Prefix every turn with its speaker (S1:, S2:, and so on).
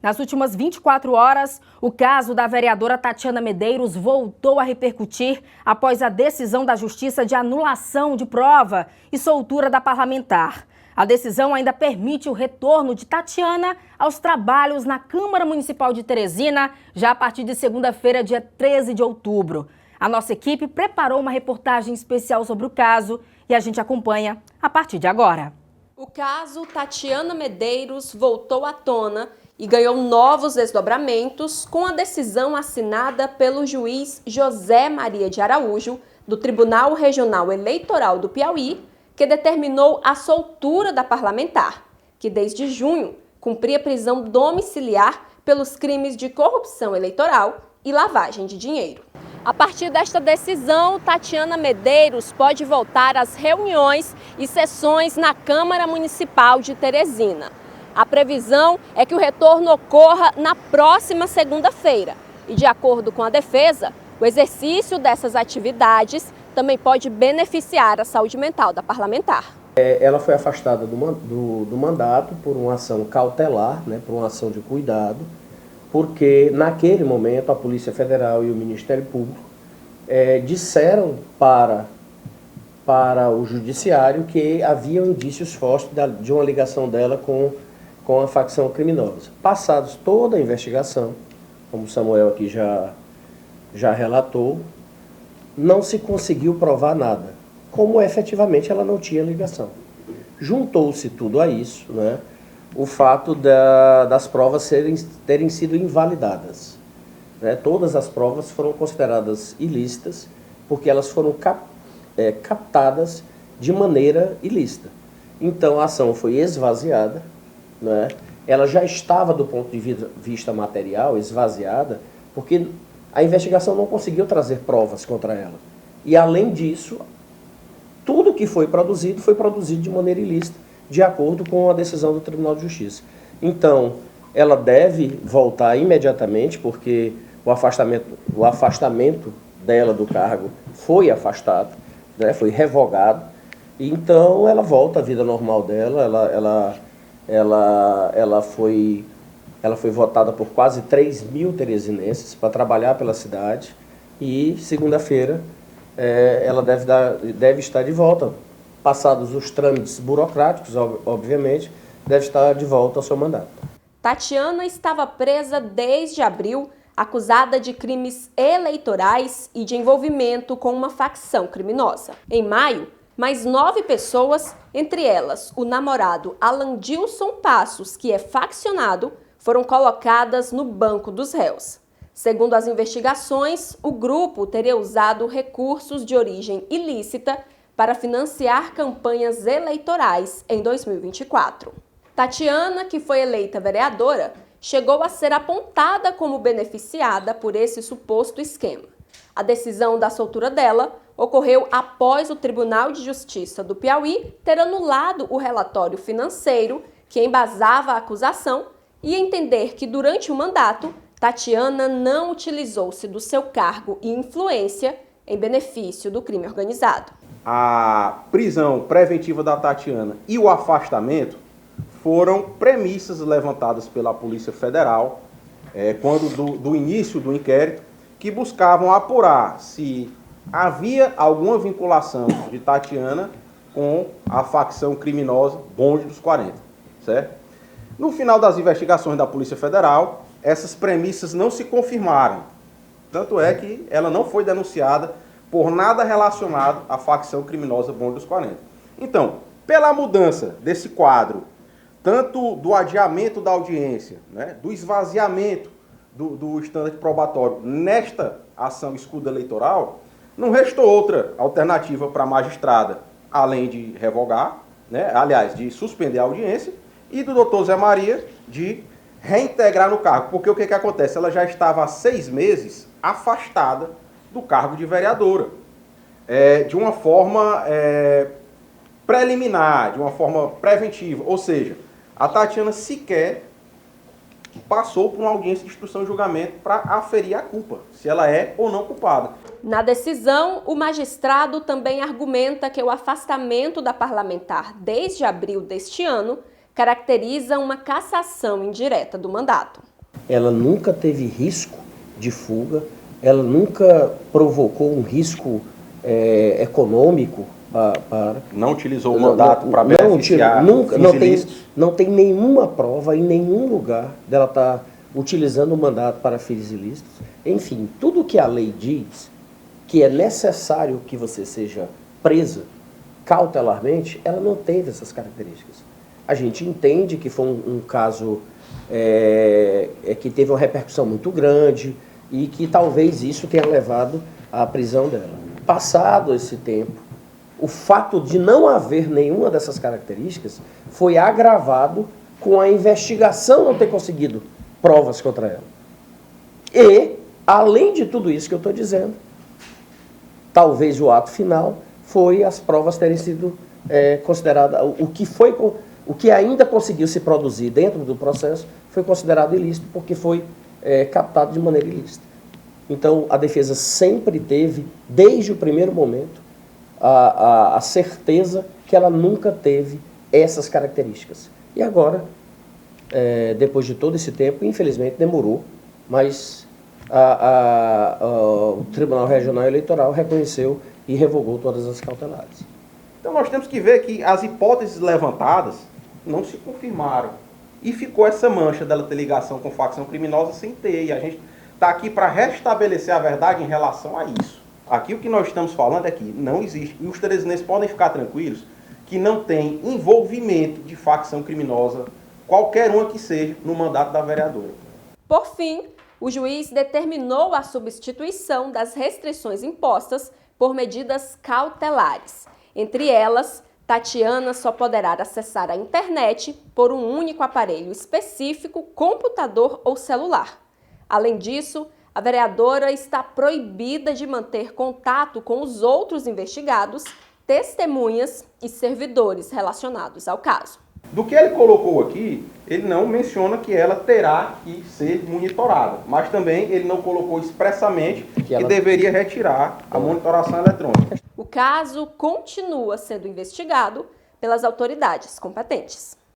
S1: Nas últimas 24 horas, o caso da vereadora Tatiana Medeiros voltou a repercutir após a decisão da Justiça de anulação de prova e soltura da parlamentar. A decisão ainda permite o retorno de Tatiana aos trabalhos na Câmara Municipal de Teresina, já a partir de segunda-feira, dia 13 de outubro. A nossa equipe preparou uma reportagem especial sobre o caso e a gente acompanha a partir de agora.
S2: O caso Tatiana Medeiros voltou à tona e ganhou novos desdobramentos com a decisão assinada pelo juiz José Maria de Araújo, do Tribunal Regional Eleitoral do Piauí, que determinou a soltura da parlamentar, que desde junho cumpria prisão domiciliar pelos crimes de corrupção eleitoral e lavagem de dinheiro. A partir desta decisão, Tatiana Medeiros pode voltar às reuniões e sessões na Câmara Municipal de Teresina. A previsão é que o retorno ocorra na próxima segunda-feira. E, de acordo com a defesa, o exercício dessas atividades também pode beneficiar a saúde mental da parlamentar.
S3: Ela foi afastada do mandato por uma ação cautelar, por uma ação de cuidado, porque naquele momento a Polícia Federal e o Ministério Público disseram para o Judiciário que havia indícios fortes de uma ligação dela com a facção criminosa. Passados toda a investigação, como o Samuel aqui já relatou, não se conseguiu provar nada, como efetivamente ela não tinha ligação. Juntou-se tudo a isso, o fato das provas terem sido invalidadas. Todas as provas foram consideradas ilícitas, porque elas foram captadas de maneira ilícita. Então a ação foi esvaziada, ela já estava, do ponto de vista material, esvaziada, porque a investigação não conseguiu trazer provas contra ela. E, além disso, tudo que foi produzido de maneira ilícita, de acordo com a decisão do Tribunal de Justiça. Então, ela deve voltar imediatamente, porque o afastamento dela do cargo foi afastado, foi revogado. Então, ela volta à vida normal dela. Ela foi votada por quase 3 mil teresinenses para trabalhar pela cidade e, segunda-feira, ela deve estar de volta. Passados os trâmites burocráticos, obviamente, deve estar de volta ao seu mandato.
S2: Tatiana estava presa desde abril, acusada de crimes eleitorais e de envolvimento com uma facção criminosa. Em maio, mais 9 pessoas, entre elas o namorado Alandilson Passos, que é faccionado, foram colocadas no banco dos réus. Segundo as investigações, o grupo teria usado recursos de origem ilícita para financiar campanhas eleitorais em 2024. Tatiana, que foi eleita vereadora, chegou a ser apontada como beneficiada por esse suposto esquema. A decisão da soltura dela ocorreu após o Tribunal de Justiça do Piauí ter anulado o relatório financeiro que embasava a acusação e entender que, durante o mandato, Tatiana não utilizou-se do seu cargo e influência em benefício do crime organizado.
S4: A prisão preventiva da Tatiana e o afastamento foram premissas levantadas pela Polícia Federal quando do início do inquérito, que buscavam apurar se havia alguma vinculação de Tatiana com a facção criminosa Bonde dos 40, certo? No final das investigações da Polícia Federal, essas premissas não se confirmaram. Tanto é que ela não foi denunciada por nada relacionado à facção criminosa Bonde dos 40. Então, pela mudança desse quadro, tanto do adiamento da audiência, do esvaziamento do estandarte probatório nesta ação escudo eleitoral, não restou outra alternativa para a magistrada, além de revogar, de suspender a audiência, e do doutor Zé Maria de reintegrar no cargo. Porque o que acontece? Ela já estava há 6 meses afastada do cargo de vereadora, de uma forma preliminar, de uma forma preventiva. Ou seja, a Tatiana sequer passou por uma audiência de instrução e julgamento para aferir a culpa, se ela é ou não culpada.
S2: Na decisão, o magistrado também argumenta que o afastamento da parlamentar desde abril deste ano caracteriza uma cassação indireta do mandato.
S3: ela nunca teve risco de fuga, ela nunca provocou um risco econômico para...
S4: Não utilizou o mandato para beneficiar
S3: não tem nenhuma prova em nenhum lugar dela estar utilizando o mandato para fins ilícitos. Enfim, tudo que a lei diz que é necessário que você seja presa cautelarmente, ela não teve essas características. A gente entende que foi um caso que teve uma repercussão muito grande e que talvez isso tenha levado à prisão dela. Passado esse tempo, o fato de não haver nenhuma dessas características foi agravado com a investigação não ter conseguido provas contra ela. E, além de tudo isso que eu estou dizendo, talvez o ato final foi as provas terem sido consideradas, o que ainda conseguiu se produzir dentro do processo foi considerado ilícito porque foi captado de maneira ilícita. Então, a defesa sempre teve, desde o primeiro momento, a certeza que ela nunca teve essas características. E agora, depois de todo esse tempo, infelizmente demorou, mas o Tribunal Regional Eleitoral reconheceu e revogou todas as cautelares.
S4: Então nós temos que ver que as hipóteses levantadas não se confirmaram. E ficou essa mancha dela ter ligação com facção criminosa sem ter. E a gente está aqui para restabelecer a verdade em relação a isso. Aqui o que nós estamos falando é que não existe, e os teresinenses podem ficar tranquilos, que não tem envolvimento de facção criminosa, qualquer uma que seja, no mandato da vereadora.
S2: Por fim, o juiz determinou a substituição das restrições impostas por medidas cautelares. Entre elas, Tatiana só poderá acessar a internet por um único aparelho específico, computador ou celular. Além disso, a vereadora está proibida de manter contato com os outros investigados, testemunhas e servidores relacionados ao caso.
S4: Do que ele colocou aqui, ele não menciona que ela terá que ser monitorada, mas também ele não colocou expressamente que deveria retirar a monitoração eletrônica.
S2: O caso continua sendo investigado pelas autoridades competentes.